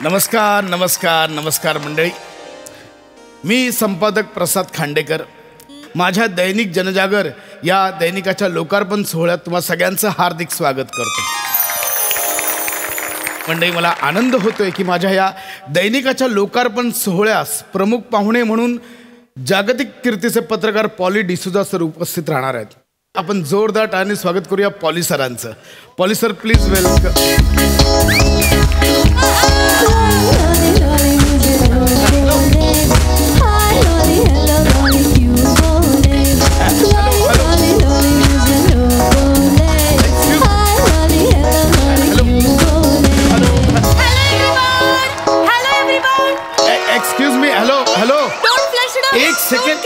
नमस्कार नमस्कार नमस्कार मंडळी. मी संपादक प्रसाद खांडेकर. माझ्या दैनिक जनजागर या दैनिकाच्या लोकार्पण सोहळ्यात तुम्हा सगळ्यांचं हार्दिक स्वागत करतो. मंडळी, मला आनंद होतोय की माझ्या या दैनिकाच्या लोकार्पण सोहळ्यास प्रमुख पाहुणे म्हणून जागतिक कीर्तीचे पत्रकार पॉली डिसूजा सर उपस्थित राहणार आहेत. आपण जोरदार टाळ्यांनी स्वागत करूया पॉली सरांचं. Polly sir, please welcome. Excuse me. Hello hello, एक सेकंड.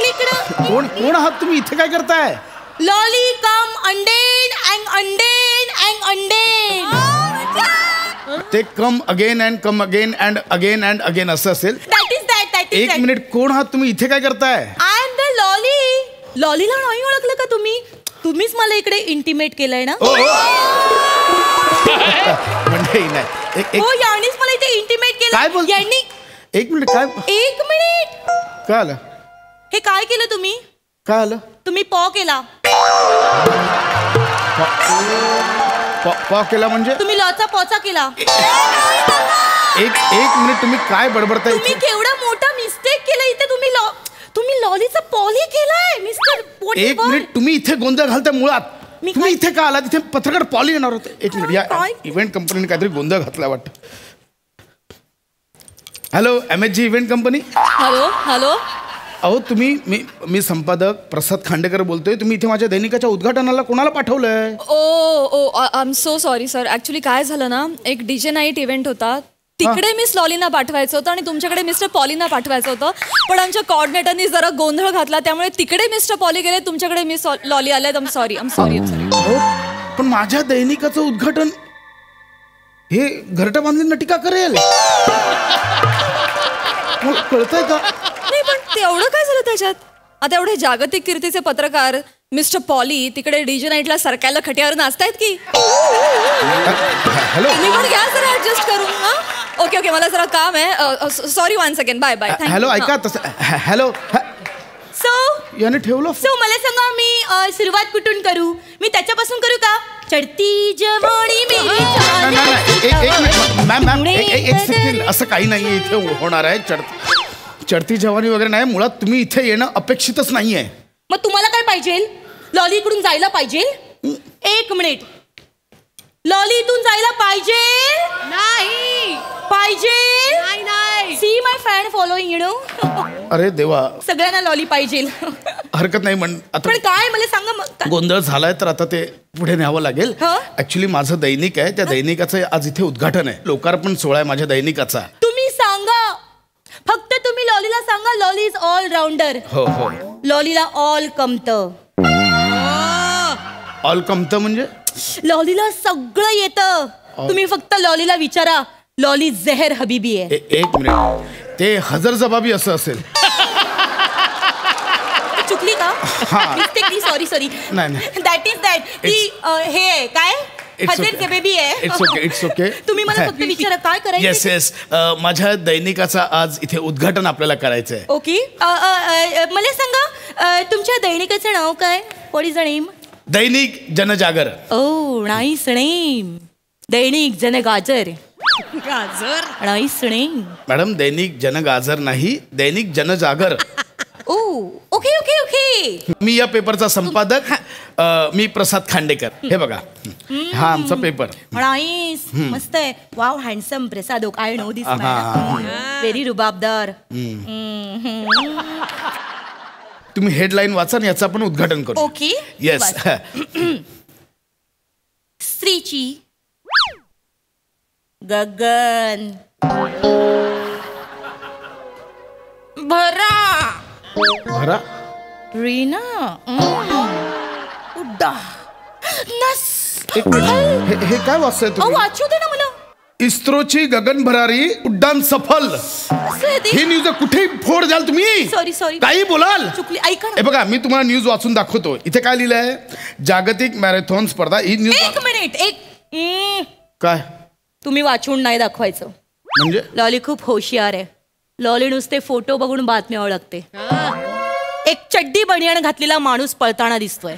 कोण आहात तुम्ही? इथे काय करताय? लॉली कम अंडेन अँड अंडेन अँड अंडेन. ते come again and come again and again and again असं असेल. That is that. एक मिनिट, कोण आहात तुम्ही? इथे काय करताय? I am the Lolly. लॉलीला नाही ओळखलं का तुम्ही? तुम्हीच मला इकडे इंटिमेट केलंय ना? म्हणजे नाही. हो, यांनीच मला इथे इंटिमेट केलं. काय बोल? यांनी. एक मिनिट. काय? एक मिनिट. काय आलं? हे काय केलं तुम्ही? काय आलं? तुम्ही पॉ केला. पॉ केला म्हणजे? तुम्ही लॉचा पॉचा केला. एक मिनिट, तुम्ही काय बडबडताय? तुम्ही केवढा मोठा मिस्टेक केला इथे. तुम्ही लॉलीचा पॉली केलाय मिस्टर. एक मिनिट, तुम्ही इथे गोंधळ घालताय मुळात. तुम्ही इथे का आला? तिथे पत्रकार पॉली येणार होते. एक मिनिट, या इव्हेंट कंपनीने काहीतरी गोंधळ घातला वाटतं. Hello, MSG event company. Hello hello. अहो, मी संपादक प्रसाद खांडेकर बोलतोय. तुम्ही इथे माझ्या दैनिकाच्या उद्घाटनाला कोणाला पाठवलंय? I am so sorry sir. Actually काय झालं ना, एक DJ नाईट इव्हेंट होता. तिकडे मिस लॉलीना पाठवायचं होतं आणि तुमच्याकडे मिस्टर पॉलीना पाठवायचं होतं. पण आमच्या कोऑर्डिनेटरनी जरा गोंधळ घातला, त्यामुळे तिकडे मिस्टर पॉली गेले, तुमच्याकडे मिस लॉली आले. I am sorry. पण माझ्या दैनिकाचं उद्घाटन हे घरटा बांधलींना टीका करेल. कळतंय का? नाही, पण तेवढं काय झालं त्याच्यात? आता एवढे जागतिक कीर्तीचे पत्रकार मिस्टर पॉली तिकडे DJ नाईटला सरकायला खट्यावर नाचतायत की? हॅलो, तुम्ही पण घ्या जरा ऍडजस्ट करून. ओके, मला जरा काम आहे. Sorry, 1 second. Bye bye. Hello, ऐका तसं. हॅलो. याने ठेवलं. मला सांगा, मी सुरुवात कुठून करू? मी त्याच्यापासून करू का? चढती जवानी मॅम, एक सेकंड. असं काही नाहीये इथे होणार आहे. चढती जवानी वगैरे नाही. मुळात तुम्ही इथे येणं अपेक्षितच नाहीये. मग तुम्हाला काय पाहिजे? लॉली इकडून जायला पाहिजे? एक मिनिट. लॉली इथून जायला पाहिजे? नाही पाहिजे. नाही. See my fan following, you know. अरे देवा, सगळ्यांना लॉली पाहिजे. हरकत नाही. पण काय मला सांगा. गोंधळ झालाय तर आता ते पुढे न्यावं लागेल. ऍक्च्युली माझं दैनिक आहे, त्या दैनिकाचं आज इथे उद्घाटन आहे. लोकार्पण सोहळा आहे माझ्या दैनिकाचा. तुम्ही सांगा, फक्त तुम्ही लॉलीला सांगा, लॉली इज ऑल राऊंडर. हो. लॉलीला ऑल कमत. ऑल कमत म्हणजे? लॉलीला सगळं येतं. तुम्ही फक्त लॉलीला विचारा, लॉली जहर हबीबी आहे. एक मिनिट, ते हजर जबाबी असं असेल. चुकली का? सॉरी. नाही. That is that. ती हे काय हजर जबाबी आहे. It's okay. तुम्ही मला फक्त विचारा काय करायचं. येस. माझ्या दैनिकाचा आज इथे उद्घाटन आपल्याला करायचं आहे. ओके. मला सांगा, तुमच्या दैनिकाचं नाव काय? What is the name? Dainik जनजागर. O, nice name. दैनिक जनगाजर. गाजर. Nice name. मॅडम, दैनिक जनगाजर नाही, दैनिक जनजागर. ओके. मी या पेपरचा संपादक. मी प्रसाद खांडेकर. हे बघा, हा आमचा पेपर. नाईस. मस्त आहे. Wow, handsome Prasad. I know this man. Very रुबाबदार. तुम्ही हेडलाईन वाचा आणि याचं आपण उद्घाटन करू. ओके. येस. स्त्रीची गगन भरा रीना उड्डा नस. हे काय वाचताय तुम्ही? वाचू दे ना मला. इस्रोची गगन भरारी उड्डाण सफल. ही न्यूज कुठेही फोड द्याल तुम्ही. सॉरी काही बोलाल. चुकली. ऐका हे बघा, मी तुम्हाला न्यूज वाचून दाखवतो. इथे काय लिहिलंय? जागतिक मॅरेथॉन स्पर्धा. ही न्यूज. एक मिनिट. काय? तुम्ही वाचून नाही दाखवायचं. म्हणजे लॉली खूप होशियार आहे. लॉली नुसते फोटो बघून बातम्या ओळखते. एक चड्डी बनियान घातलेला माणूस पळताना दिसतोय.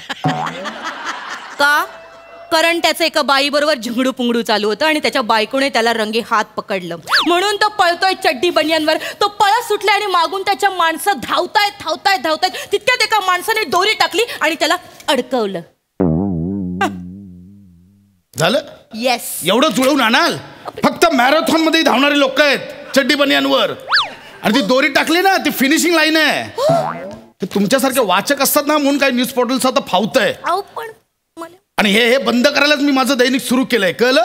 का? कारण त्याचं एका बाईबरोबर झिंगडू पुंगडू चालू होतं आणि त्याच्या बायकोने त्याला रंगे हात पकडलं म्हणून तो पळतोय चड्डी बनियांवर. तो पळत सुटलाय आणि मागून त्याच्या माणसं धावतायत. तितक्यात एका माणसाने दोरी टाकली आणि त्याला अडकवलं. झालं? येस. एवढं जुळवून आणाल? फक्त मॅरेथॉन मध्ये धावणारे लोक आहेत चड्डी बनियांवर. आणि ती दोरी टाकली ना, ती फिनिशिंग लाईन आहे. तुमच्यासारखे वाचक असतात ना म्हणून काही न्यूज पोर्टल्स आता फावतंय. आणि हे बंद करायलाच मी माझं दैनिक सुरू केलंय. कळलं?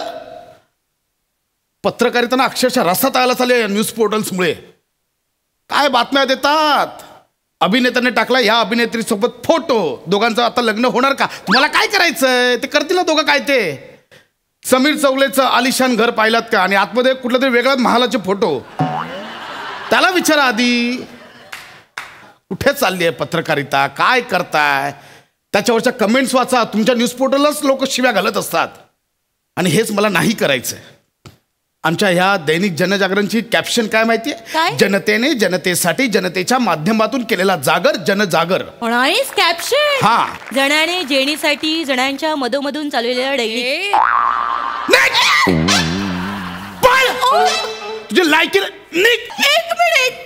पत्रकारिता अक्षरशः रसात आला चालले या न्यूज पोर्टल्समुळे. काय बातम्या देतात. अभिनेत्याने टाकला या अभिनेत्रीसोबत फोटो, दोघांचं आता लग्न होणार का? तुम्हाला काय करायचंय? ते करतील ना दोघं काय ते. समीर चौगलेचं आलिशान घर पाहिलात का? आणि आतमध्ये कुठल्या तरी वेगळ्या महालाचे फोटो. त्याला विचारा आधी कुठे चालली आहे पत्रकारिता, काय करताय? त्याच्यावरच्या कमेंट्स वाचा. तुमच्या न्यूज पोर्टललाच लोक शिव्या घालत असतात. आणि हेच मला नाही करायचंय. आमच्या ह्या दैनिक जनजागरणची कॅप्शन काय माहितीये? जनतेने जनतेसाठी जनतेच्या माध्यमातून केलेला जागर, जनजागर. कॅप्शन. हा. जणाने जेणीसाठी जणांच्या मधोमधून चाललेल्या दैनिक. तुझे लायकी. एक मिनिट.